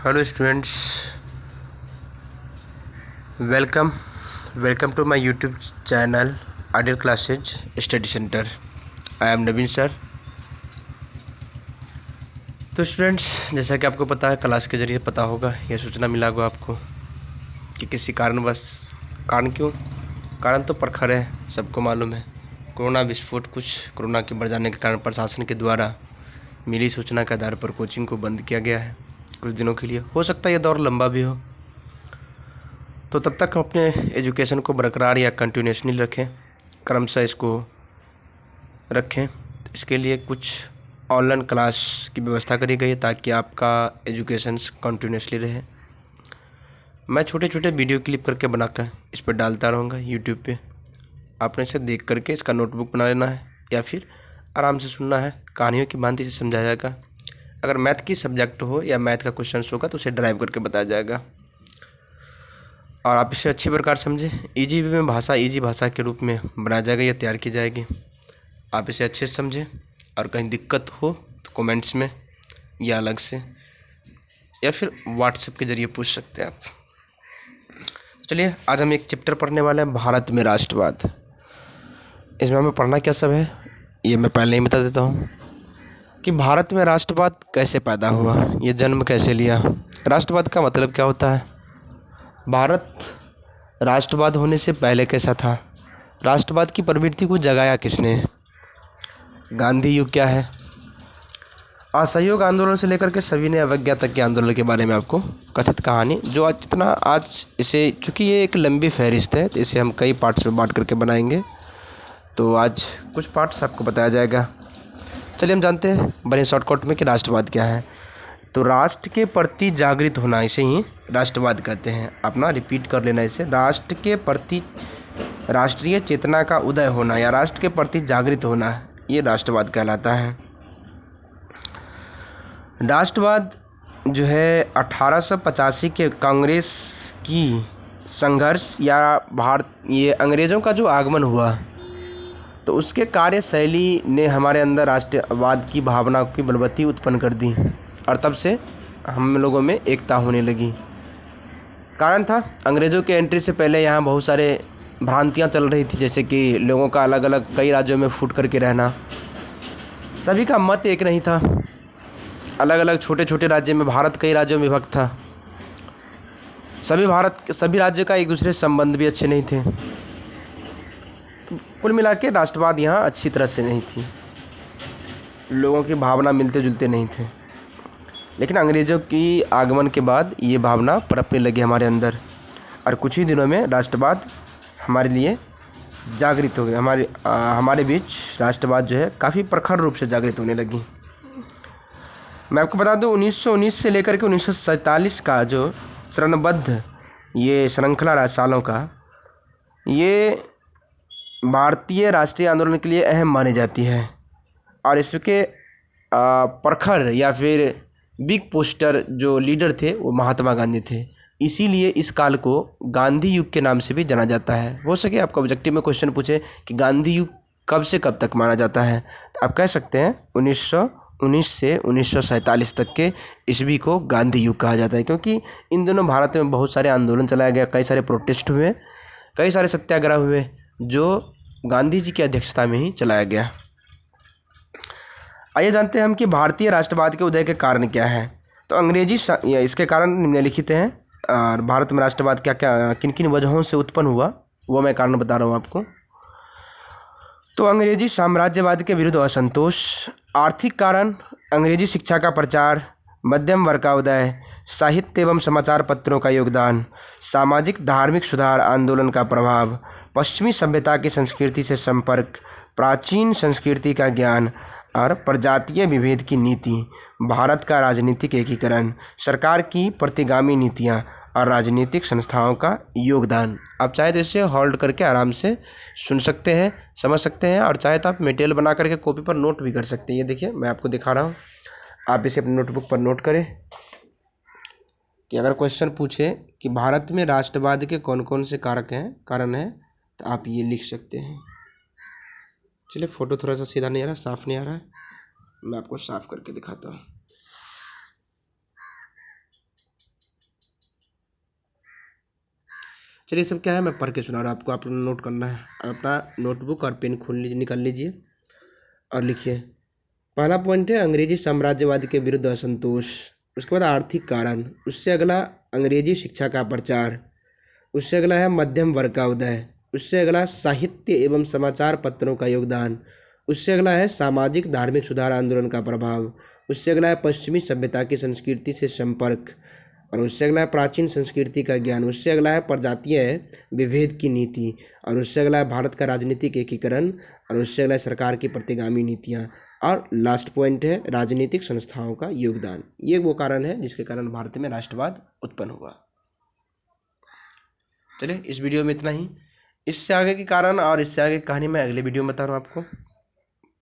Hello students, welcome to my YouTube channel Ideal Classes Study Center. I am Naveen sir. तो students, जैसा कि आपको पता है, क्लास के ज़रिए पता होगा, यह सूचना मिला होगा आपको कि किसी कारणवश, कारण तो प्रखर है, सबको मालूम है, कोरोना विस्फोट कुछ कोरोना के बढ़ जाने के कारण प्रशासन के द्वारा मिली सूचना के आधार पर कोचिंग को बंद किया गया है कुछ दिनों के लिए। हो सकता है यह दौर लंबा भी हो, तो तब तक हम अपने एजुकेशन को बरकरार या कंटिन्यूसली रखें, क्रमशः इसको रखें। इसके लिए कुछ ऑनलाइन क्लास की व्यवस्था करी गई है ताकि आपका एजुकेशन कंटिन्यूसली रहे। मैं छोटे छोटे वीडियो क्लिप करके बनाकर इस पर डालता रहूँगा यूट्यूब पे। आपने इसे देख करके इसका नोटबुक बना लेना है या फिर आराम से सुनना है, कहानियों की भांति से समझाया जाएगा। अगर मैथ की सब्जेक्ट हो या मैथ का क्वेश्चन होगा तो उसे ड्राइव करके बताया जाएगा और आप इसे अच्छी प्रकार समझें। ईजी वे में भाषा ईजी भाषा के रूप में बनाया जाएगा या तैयार की जाएगी। आप इसे अच्छे से समझें और कहीं दिक्कत हो तो कमेंट्स में या अलग से या फिर व्हाट्सएप के ज़रिए पूछ सकते हैं आप। चलिए, आज हम एक चैप्टर पढ़ने वाले हैं, भारत में राष्ट्रवाद। इसमें हमें पढ़ना क्या सब है ये मैं पहले ही बता देता हूँ कि भारत में राष्ट्रवाद कैसे पैदा हुआ, ये जन्म कैसे लिया, राष्ट्रवाद का मतलब क्या होता है, भारत राष्ट्रवाद होने से पहले कैसा था, राष्ट्रवाद की प्रवृत्ति को जगाया किसने, गांधी युग क्या है, असहयोग आंदोलन से लेकर के सभी ने अवज्ञा तक के आंदोलन के बारे में आपको कथित कहानी, जो आज इसे, चूँकि ये एक लंबी फहरिस्त है तो इसे हम कई पार्ट्स में बांट करके बनाएंगे, तो आज कुछ पार्ट्स आपको बताया जाएगा। चलिए हम जानते हैं बड़े शॉर्टकट में कि राष्ट्रवाद क्या है। तो राष्ट्र के प्रति जागृत होना, इसे ही राष्ट्रवाद कहते हैं। अपना रिपीट कर लेना इसे, राष्ट्र के प्रति, राष्ट्रीय चेतना का उदय होना या राष्ट्र के प्रति जागृत होना, ये राष्ट्रवाद कहलाता है। राष्ट्रवाद जो है 1885 के कांग्रेस की संघर्ष या ये अंग्रेज़ों का जो आगमन हुआ तो उसके कार्यशैली ने हमारे अंदर राष्ट्रवाद की भावना की बलवती उत्पन्न कर दी और तब से हम लोगों में एकता होने लगी। कारण था, अंग्रेज़ों के एंट्री से पहले यहाँ बहुत सारे भ्रांतियाँ चल रही थी, जैसे कि लोगों का अलग अलग कई राज्यों में फूट करके रहना, सभी का मत एक नहीं था, अलग अलग छोटे छोटे राज्य में, भारत कई राज्यों में विभक्त था, सभी राज्यों का एक दूसरे से संबंध भी अच्छे नहीं थे। तो कुल मिला के राष्ट्रवाद यहाँ अच्छी तरह से नहीं थी, लोगों की भावना मिलते जुलते नहीं थे। लेकिन अंग्रेज़ों की आगमन के बाद ये भावना पनपने लगी हमारे अंदर और कुछ ही दिनों में राष्ट्रवाद हमारे लिए जागृत हो गया। हमारे बीच राष्ट्रवाद जो है काफ़ी प्रखर रूप से जागृत होने लगी। मैं आपको बता दूं, 1919 से लेकर के 1947 का जो चरणबद्ध ये श्रृंखला सालों का, ये भारतीय राष्ट्रीय आंदोलन के लिए अहम मानी जाती है और इसके प्रखर या फिर बिग पोस्टर जो लीडर थे वो महात्मा गांधी थे। इसीलिए इस काल को गांधी युग के नाम से भी जाना जाता है। हो सके आपको ऑब्जेक्टिव में क्वेश्चन पूछे कि गांधी युग कब से कब तक माना जाता है, तो आप कह सकते हैं 1919 से 1947 तक के ईस्वी को गांधी युग कहा जाता है, क्योंकि इन दोनों भारत में बहुत सारे आंदोलन चलाया गया, कई सारे प्रोटेस्ट हुए, कई सारे सत्याग्रह हुए जो गांधी जी की अध्यक्षता में ही चलाया गया। आइए जानते हैं हम कि भारतीय राष्ट्रवाद के उदय के कारण क्या है। तो इसके कारण निम्नलिखित हैं और भारत में राष्ट्रवाद क्या क्या किन किन वजहों से उत्पन्न हुआ वो मैं कारण बता रहा हूँ आपको। तो अंग्रेजी साम्राज्यवाद के विरुद्ध असंतोष, आर्थिक कारण, अंग्रेजी शिक्षा का प्रचार, मध्यम वर्ग का उदय, साहित्य एवं समाचार पत्रों का योगदान, सामाजिक धार्मिक सुधार आंदोलन का प्रभाव, पश्चिमी सभ्यता की संस्कृति से संपर्क, प्राचीन संस्कृति का ज्ञान और प्रजातीय विभेद की नीति, भारत का राजनीतिक एकीकरण, सरकार की प्रतिगामी नीतियाँ और राजनीतिक संस्थाओं का योगदान। आप चाहे तो इसे होल्ड करके आराम से सुन सकते हैं, समझ सकते हैं और चाहे तो आप मटेरियल बना करके कॉपी पर नोट भी कर सकते हैं। ये देखिए मैं आपको दिखा रहा हूँ, आप इसे अपने नोटबुक पर नोट करें कि अगर क्वेश्चन पूछे कि भारत में राष्ट्रवाद के कौन कौन से कारण हैं तो आप ये लिख सकते हैं। चलिए, फ़ोटो थोड़ा सा सीधा नहीं आ रहा, साफ़ नहीं आ रहा है, मैं आपको साफ़ करके दिखाता हूँ। चलिए सब क्या है, मैं पढ़ के सुना रहा हूँ आपको, आप नोट करना है। अपना नोटबुक और पेन खोल लीजिए, निकाल लीजिए और लिखिए। पहला पॉइंट है अंग्रेजी साम्राज्यवाद के विरुद्ध असंतोष। उसके बाद आर्थिक कारण। उससे अगला अंग्रेजी शिक्षा का प्रचार। उससे अगला है मध्यम वर्ग का उदय। उससे अगला साहित्य एवं समाचार पत्रों का योगदान। उससे अगला है सामाजिक धार्मिक सुधार आंदोलन का प्रभाव। उससे अगला है पश्चिमी सभ्यता की संस्कृति से संपर्क। और उससे अगला है प्राचीन संस्कृति का ज्ञान। उससे अगला है प्रजातीय विभेद की नीति। और उससे अगला है भारत का राजनीतिक एकीकरण। और उससे अगला है सरकार की प्रतिगामी नीतियाँ। और लास्ट पॉइंट है राजनीतिक संस्थाओं का योगदान। ये वो कारण है जिसके कारण भारत में राष्ट्रवाद उत्पन्न हुआ। चलिए इस वीडियो में इतना ही। इससे आगे के कारण और इससे आगे की कहानी मैं अगले वीडियो में बता रहा हूँ आपको।